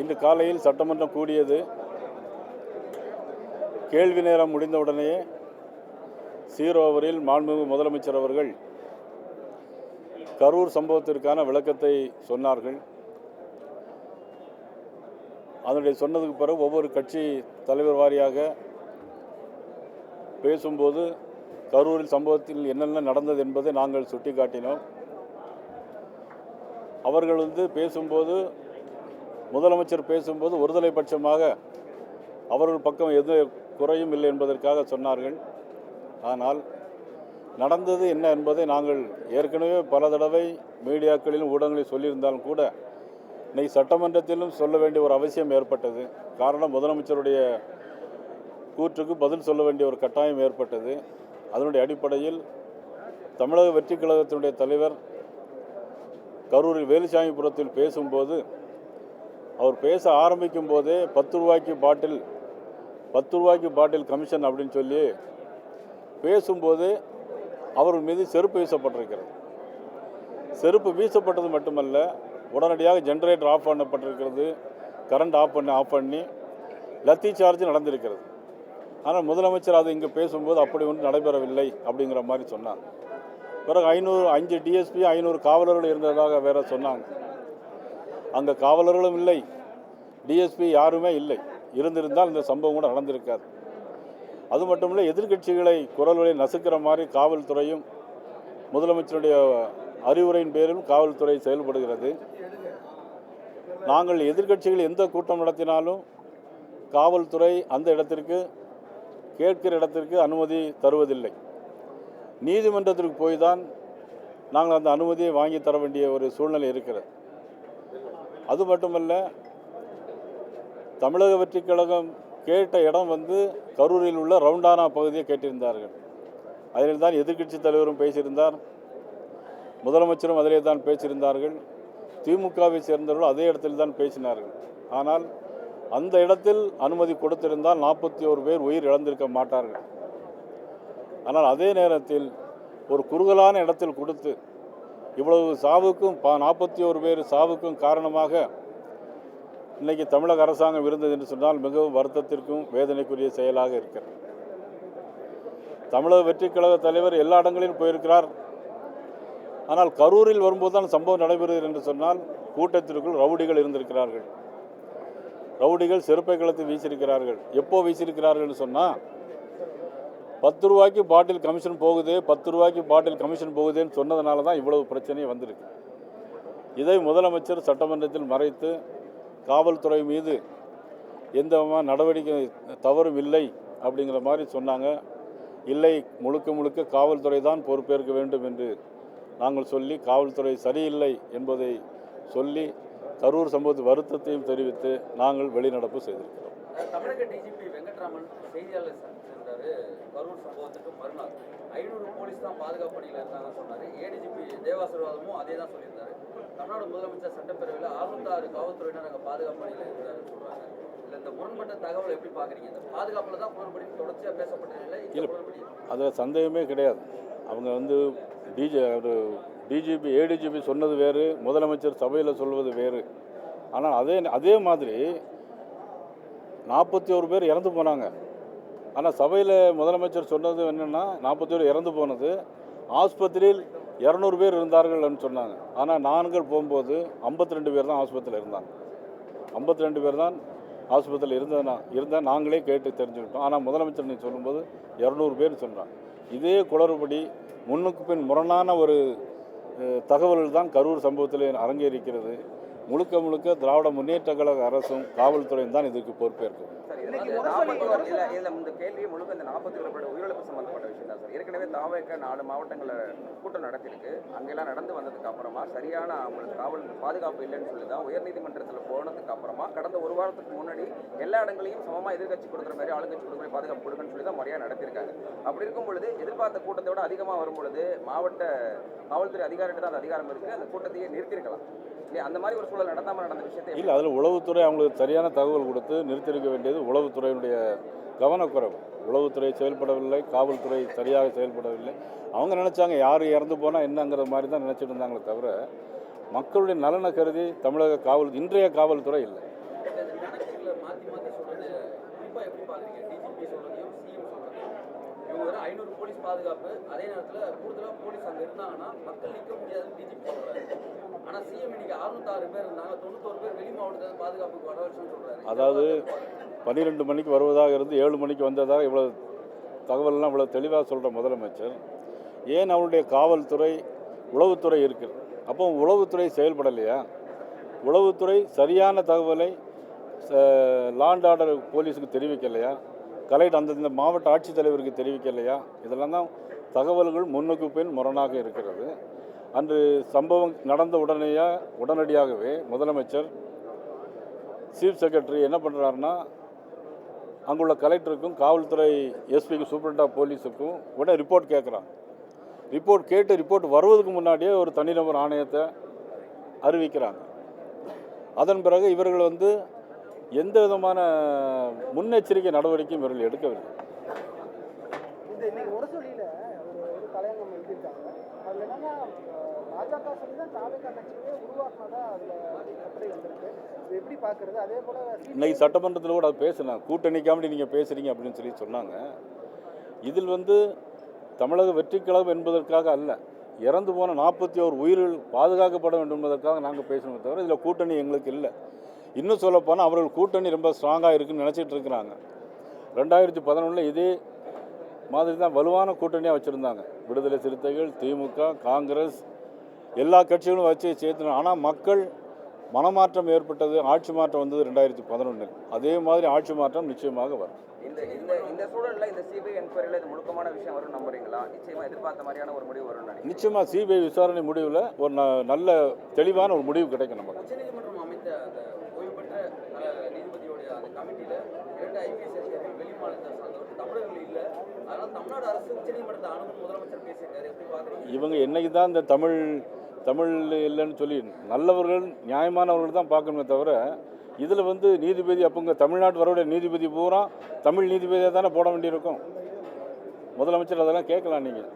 இன்று காலையில் சட்டமன்றம் கூடியது. கேள்வி நேரம் முடிந்தவுடனே சீரோவரில் மாண்புமிகு முதலமைச்சர் அவர்கள் கரூர் சம்பவத்திற்கான விளக்கத்தை சொன்னார்கள். அதனுடைய சொன்னதுக்கு பிறகு ஒவ்வொரு கட்சி தலைவர் வாரியாக பேசும்போது கரூரில் சம்பவத்தில் என்னென்ன நடந்தது என்பதை நாங்கள் சுட்டிக்காட்டினோம். அவர்கள் பேசும்போது முதலமைச்சர் பேசும்போது ஒருதலை பட்சமாக அவர்கள் பக்கம் எது குறையும் இல்லை என்பதற்காக சொன்னார்கள். ஆனால் நடந்தது என்ன என்பதை நாங்கள் ஏற்கனவே பல தடவை மீடியாக்களிலும் ஊடகங்களில் சொல்லியிருந்தாலும் கூட இன்றைக்கு சட்டமன்றத்திலும் சொல்ல வேண்டிய ஒரு அவசியம் ஏற்பட்டது. காரணம், முதலமைச்சருடைய கூற்றுக்கு பதில் சொல்ல வேண்டிய ஒரு கட்டாயம் ஏற்பட்டது. அதனுடைய அடிப்படையில் தமிழக வெற்றிக் கழகத்தினுடைய தலைவர் கரூரில் வேலுசாமிபுரத்தில் பேசும்போது அவர் பேச ஆரம்பிக்கும் போதே 10 ரூபாய்க்கு பாட்டில் கமிஷன் அப்படின்னு சொல்லி பேசும்போது அவர்கள் மீது செருப்பு வீசப்பட்டிருக்கிறது. செருப்பு வீசப்பட்டது மட்டுமல்ல, உடனடியாக ஜென்ரேட்டர் ஆஃப் பண்ணப்பட்டிருக்கிறது, கரண்ட் ஆஃப் பண்ணி லத்தி சார்ஜ் நடந்திருக்கிறது. ஆனால் முதலமைச்சர் அது இங்கே பேசும்போது அப்படி ஒன்றும் நடைபெறவில்லை அப்படிங்கிற மாதிரி சொன்னாங்க. பிறகு 5 டிஎஸ்பி 500 காவலர்கள் இருந்ததாக வேற சொன்னாங்க. அங்கே காவலர்களும் இல்லை, டிஎஸ்பி யாருமே இல்லை. இருந்திருந்தால் இந்த சம்பவம் கூட நடந்திருக்காது. அது மட்டும் இல்லை, எதிர்கட்சிகளை குரல்களை நசுக்கிற மாதிரி காவல்துறையும் முதலமைச்சருடைய அறிவுரையின் பேரில் காவல்துறை செயல்படுகிறது. நாங்கள் எதிர்கட்சிகள் எந்த கூட்டம் நடத்தினாலும் காவல்துறை அந்த இடத்திற்கு கேட்கிற இடத்திற்கு அனுமதி தருவதில்லை. நீதிமன்றத்திற்கு போய் தான் நாங்கள் அந்த அனுமதியை வாங்கி தர வேண்டிய ஒரு சூழ்நிலை இருக்கிறது. அது மட்டுமல்ல, தமிழக வெற்றிக் கழகம் கேட்ட இடம் கரூரில் உள்ள ரவுண்டானா பகுதியை கேட்டிருந்தார்கள். அதில் தான் எதிர்க்கட்சி தலைவரும் பேசியிருந்தார், முதலமைச்சரும் அதிலே தான் பேசியிருந்தார்கள், திமுகவை சேர்ந்தவர்கள் அதே இடத்தில் தான் பேசினார்கள். ஆனால் அந்த இடத்தில் அனுமதி கொடுத்திருந்தால் 41 பேர் உயிர் இழந்திருக்க மாட்டார்கள். ஆனால் அதே நேரத்தில் ஒரு குறுகலான இடத்தில் கொடுத்து இவ்வளவு சாவுக்கும் 41 பேர் சாவுக்கும் காரணமாக இன்றைக்கி தமிழக அரசாங்கம் இருந்தது என்று சொன்னால் மிகவும் வருத்தத்திற்கும் வேதனைக்குரிய செயலாக இருக்கிறது. தமிழக வெற்றிக் கழக தலைவர் எல்லா இடங்களிலும் போயிருக்கிறார். ஆனால் கரூரில் வரும்போது தான் சம்பவம் நடைபெறுகிறது என்று சொன்னால் கூட்டத்திற்குள் ரவுடிகள் இருந்திருக்கிறார்கள். ரவுடிகள் செருப்பை கலத்து வீசியிருக்கிறார்கள். எப்போ வீசியிருக்கிறார்கள் என்று சொன்னால் 10 ரூபாய்க்கு பாட்டில் கமிஷன் போகுது, 10 ரூபாய்க்கு பாட்டில் கமிஷன் போகுதுன்னு சொன்னதுனால தான் இவ்வளவு பிரச்சனை வந்திருக்கு. இதை முதலமைச்சர் சட்டமன்றத்தில் மறைத்து காவல்துறை மீது எந்த நடவடிக்கை தவறும் இல்லை அப்படிங்கிற மாதிரி சொன்னாங்க. இல்லை, முழுக்க காவல்துறை தான் பொறுப்பேற்க வேண்டும் என்று நாங்கள் சொல்லி காவல்துறை சரியில்லை என்பதை சொல்லி கரூர் சம்பவத்து வருத்தத்தையும் தெரிவித்து நாங்கள் வெளிநடப்பு செய்திருக்கிறோம். தமிழக டிஜிபி வெங்கட்ராமன் செய்தியாளர் சந்திச்சிருந்தாரு. கரூர் சம்பவத்துக்கு மறுநாள் 500 போலீஸ் தான் பாதுகாப்பு பணியில் இருந்தாங்கன்னு சொன்னார். ஏடிஜிபி தேவாசீர்வாதமும் அதே தான் சொல்லியிருந்தாரு. தமிழ்நாடு முதலமைச்சர் சட்டப்பேரவையில் 606 காவல்துறையினர் அங்கே பாதுகாப்பு பணியில் இருந்தாருன்னு சொல்கிறாங்க. இல்லை, இந்த முரண்பட்ட தகவல் எப்படி பார்க்குறீங்க? இந்த பாதுகாப்பில் தான் குளறுபடி தொடர்ச்சியாக பேசப்பட்டதில்லை, அதில் சந்தேகமே கிடையாது. அவங்க டிஜிபி ஏடிஜிபி சொன்னது வேறு, முதலமைச்சர் சபையில் சொல்வது வேறு. ஆனால் அதே மாதிரி 41 பேர் இறந்து போனாங்க. ஆனால் சபையில் முதலமைச்சர் சொன்னது என்னென்னா 41 இறந்து போனது, ஆஸ்பத்திரியில் 200 பேர் இருந்தார்கள்னு சொன்னாங்க. ஆனால் நாங்கள் போகும்போது 52 பேர் தான் ஆஸ்பத்திரியில் இருந்தாங்க. 52 பேர் தான் ஆஸ்பத்திரியில் இருந்தால் நாங்களே கேட்டு தெரிஞ்சுக்கிட்டோம். ஆனால் முதலமைச்சர் நீ சொல்லும்போது 200 பேர் சொன்னாங்க. இதே குளறுபடி முன்னுக்கு பின் முரணான ஒரு தகவல்கள் தான் கரூர் சம்பவத்தில் அரங்கேறிக்கிறது. முழுக்க திராவிட முன்னேற்ற கழக அரசும் காவல்துறையும் தான் இதற்கு பொறுப்பேற்கும். இந்த கேள்வி முழுக்க இந்த 41 பேரோட உயிரிழப்பு சம்பந்தப்பட்ட விஷயம் தான் சார். ஏற்கனவே தாவேக்க 4 மாவட்டங்களில் கூட்டம் நடத்திருக்கு. அங்கெல்லாம் நடந்து வந்ததுக்கு அப்புறமா சரியான அவங்களுக்கு காவல் பாதுகாப்பு இல்லைன்னு சொல்லி தான் உயர்நீதிமன்றத்தில் போனதுக்கு அப்புறமா கடந்த ஒரு வாரத்துக்கு முன்னாடி எல்லா இடங்களையும் சமமாக எதிர்கட்சி கொடுக்குற மாதிரி ஆளுங்கட்சி கொடுக்குற பாதுகாப்பு கொடுக்குன்னு சொல்லி தான் முறையாக நடத்திருக்காங்க. அப்படி இருக்கும் பொழுது எதிர்பார்த்த கூட்டத்தை விட அதிகமாக வரும் பொழுது மாவட்ட காவல்துறை அதிகாரிகிட்ட தான் அந்த அதிகாரம் இருக்குது, அந்த கூட்டத்தையே நிறுத்திருக்கலாம். அந்த மாதிரி ஒரு சூழல் நடந்தாமல் நடந்த விஷயத்தை இல்லை, அதில் உளவுத்துறை அவங்களுக்கு சரியான தகவல் கொடுத்து நிறுத்திருக்க வேண்டியது உளவுத்துறையினுடைய கவனக்குறைவு. உளவுத்துறை செயல்படவில்லை, காவல்துறை சரியாக செயல்படவில்லை. அவங்க நினச்சாங்க யார் இறந்து போனால் என்னங்கிற மாதிரி தான் நினச்சிட்டு இருந்தாங்களே தவிர மக்களுடைய நலனை கருதி தமிழக இன்றைய காவல்துறை இல்லை. பொதுவாக எப்படி பார்க்குறீங்க? டிஜிபி சொல்றதையும் சிஎம் சொல்றதையும் இவங்க வெறும் 500 போலீஸ் பாதுகாப்பு, அதே நேரத்தில் கூடுதலாக போலீஸ் அங்கே இருந்தாங்கன்னா மக்கள் நிற்க முடியாதுன்னு டிஜிபி சொல்றாரு. ஆனால் சிஎம் இன்னைக்கு 606 பேர் இருந்தாங்க, 91 பேர் வெளி மாவட்டத்தில் பாதுகாப்புக்கு வர வச்சுன்னு சொல்றாரு. அதாவது 12 மணிக்கு வருவதாக இருந்து 7 மணிக்கு வந்ததாக இவ்வளோ தகவல்லாம் இவ்வளோ தெளிவாக சொல்கிற முதலமைச்சர் ஏன் அவருடைய காவல்துறை உளவுத்துறை இருக்குது? அப்போ உளவுத்துறை செயல்படலையா? உளவுத்துறை சரியான தகவலை லா அண்ட் ஆர்டர் போலீஸுக்கு தெரிவிக்கலையா? அந்தந்த மாவட்ட ஆட்சித்தலைவருக்கு தெரிவிக்கலையா? இதெல்லாம் தான் தகவல்கள் முன்னுக்கு பின் முரணாக இருக்கிறது. அன்று சம்பவம் நடந்த உடனடியாகவே முதலமைச்சர் சீஃப் செக்ரட்டரி என்ன பண்ணுறாருன்னா, அங்குள்ள கலெக்டருக்கும் காவல்துறை எஸ்பிக்கும் சூப்பரண்ட் ஆஃப் போலீஸுக்கும் கூட ரிப்போர்ட் கேட்குறாங்க. ரிப்போர்ட் வருவதற்கு முன்னாடியே ஒரு தனிநபர் ஆணையத்தை அறிவிக்கிறாங்க. அதன் பிறகு இவர்கள் எந்த விதமான முன்னெச்சரிக்கை நடவடிக்கையும் இவர்கள் எடுக்கவில்லை. இன்னைக்கு முரசொலியில் ஒரு தலையங்கம் எழுதியிருக்காங்க. அதில் என்னன்னா பாஜக சொல்லி தான் தாவேகா கட்சியே உருவாக்குனதா அதில் கட்டுரை வந்திருக்கு. இது எப்படி பார்க்குறது? அதே போல் இன்னைக்கு சட்டமன்றத்தில் கூட அது பேசினாங்க. கூட்டணிக்காமடி நீங்கள் பேசுகிறீங்க அப்படின்னு சொல்லி சொன்னாங்க. இதில் தமிழக வெற்றி கழகம் என்பதற்காக அல்ல, இறந்து போன 41 உயிர்கள் பாதுகாக்கப்பட வேண்டும் என்பதற்காக நாங்கள் பேசணுமே தவிர இதில் கூட்டணி எங்களுக்கு இல்லை. இன்னும் சொல்லப்போனால் அவர்கள் கூட்டணி ரொம்ப ஸ்ட்ராங்காக இருக்குன்னு நினச்சிட்டு இருக்கிறாங்க. 2011 இதே மாதிரி தான் வலுவான கூட்டணியாக வச்சுருந்தாங்க. விடுதலை சிறுத்தைகள், திமுக, காங்கிரஸ் எல்லா கட்சிகளும் வச்சு சேர்த்துனாங்க. ஆனால் மக்கள் மனமாற்றம் ஏற்பட்டது, ஆட்சி மாற்றம் வந்தது 2011. அதே மாதிரி ஆட்சி மாற்றம் நிச்சயமாக வரும். இந்த சூழல்ல இந்த சிபிஐ என்கொயரியில் இது முழுக்கமான விஷயம் வரும் நம்புறீங்களா? நிச்சயமா எதிர்பார்த்த மாதிரியான ஒரு முடிவு வரும் நினைக்கிறேன். நிச்சயமாக சிபிஐ விசாரணை முடிவில் ஒரு நல்ல தெளிவான ஒரு முடிவு கிடைக்கும் நமக்கு. உச்சநீதிமன்றம் அமைத்த அந்த ஓய்வு பெற்ற நீதிபதியோடைய அந்த கமிட்டியில் 2 ஐபிஎஸ் அதிகாரிகள் வெளி மாநிலத்தை சார்ந்தவர் தமிழர்கள் இல்லை. அதனால் தமிழ்நாடு அரசு உச்சநீதிமன்றத்தை அணுகும் முதலமைச்சர் பேசியிருக்காரு. எப்படி பார்க்குறீங்க? இவங்க என்னைக்கு தான் இந்த தமிழ் இல்லைன்னு சொல்லி நல்லவர்கள் நியாயமானவர்கள் தான் பார்க்கணுமே தவிர இதில் நீதிபதி அப்போங்க தமிழ்நாட்டு வரவுடைய நீதிபதி பூரா தமிழ் நீதிபதியாக தானே போட வேண்டியிருக்கும். முதலமைச்சர் அதெல்லாம் கேட்கலாம் நீங்கள்.